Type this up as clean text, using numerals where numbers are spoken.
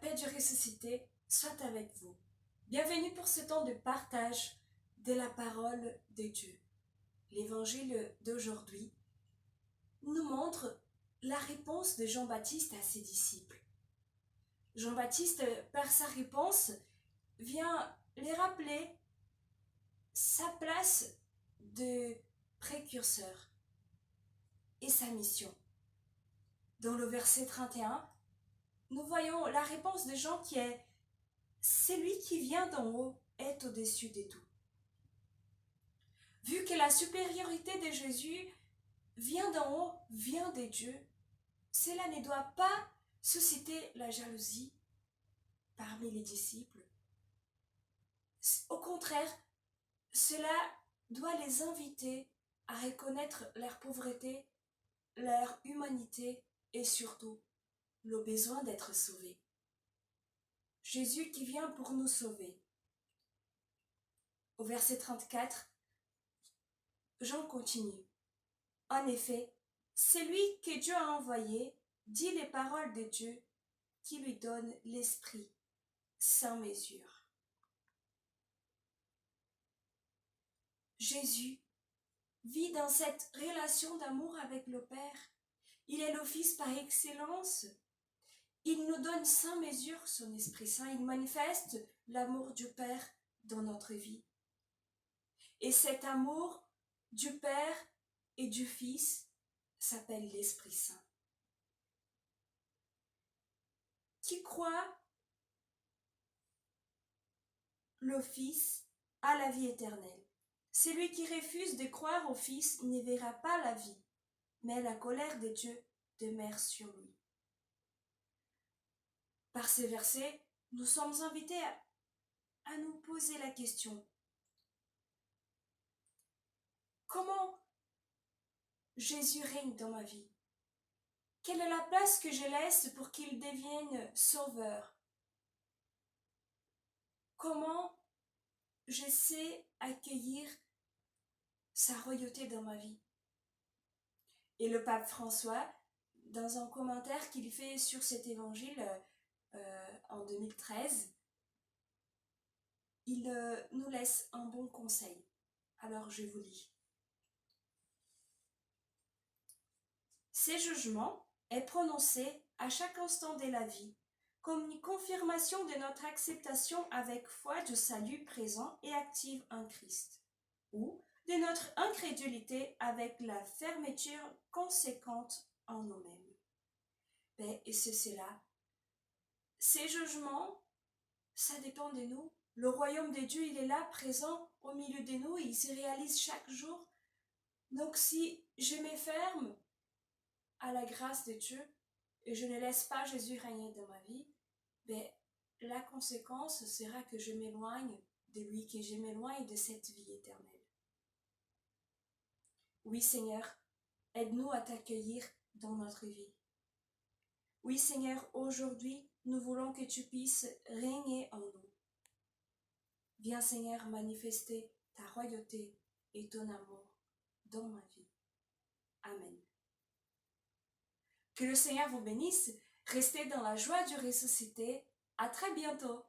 paix du ressuscité soit avec vous. Bienvenue pour ce temps de partage de la parole de Dieu. L'évangile d'aujourd'hui nous montre la réponse de Jean-Baptiste à ses disciples. Jean-Baptiste, par sa réponse, vient les rappeler sa place de précurseur et sa mission. Dans le verset 31, nous voyons la réponse de Jean qui est « Celui qui vient d'en haut est au-dessus de tout ». Vu que la supériorité de Jésus vient d'en haut, vient de Dieu, cela ne doit pas susciter la jalousie parmi les disciples. Au contraire, cela doit les inviter à reconnaître leur pauvreté, leur humanité et surtout le besoin d'être sauvés. Jésus qui vient pour nous sauver. Au verset 34, Jean continue. En effet, c'est lui que Dieu a envoyé dit les paroles de Dieu qui lui donne l'esprit sans mesure. Jésus vit dans cette relation d'amour avec le Père. Il est le Fils par excellence. Il nous donne sans mesure son Esprit Saint. Il manifeste l'amour du Père dans notre vie. Et cet amour du Père et du Fils s'appelle l'Esprit Saint. Qui croit le Fils a la vie éternelle. Celui qui refuse de croire au Fils ne verra pas la vie, mais la colère de Dieu demeure sur lui. Par ces versets, nous sommes invités à nous poser la question. Comment Jésus règne dans ma vie? Quelle est la place que je laisse pour qu'il devienne sauveur? Comment je sais accueillir sa royauté dans ma vie? Et le pape François, dans un commentaire qu'il fait sur cet évangile en 2013, il nous laisse un bon conseil. Alors je vous lis. Ces jugements est prononcé à chaque instant de la vie, comme une confirmation de notre acceptation avec foi du salut présent et actif en Christ, ou de notre incrédulité avec la fermeture conséquente en nous-mêmes. Et c'est cela. Ces jugements, ça dépend de nous. Le royaume de Dieu, il est là, présent au milieu de nous, il se réalise chaque jour. Donc si je me ferme à la grâce de Dieu et je ne laisse pas Jésus régner dans ma vie, la conséquence sera que je m'éloigne de lui, que je m'éloigne de cette vie éternelle. Oui Seigneur, aide-nous à t'accueillir dans notre vie. Oui Seigneur, aujourd'hui, nous voulons que tu puisses régner en nous. Viens Seigneur manifester ta royauté et ton amour dans ma vie. Amen. Que le Seigneur vous bénisse. Restez dans la joie du ressuscité. À très bientôt.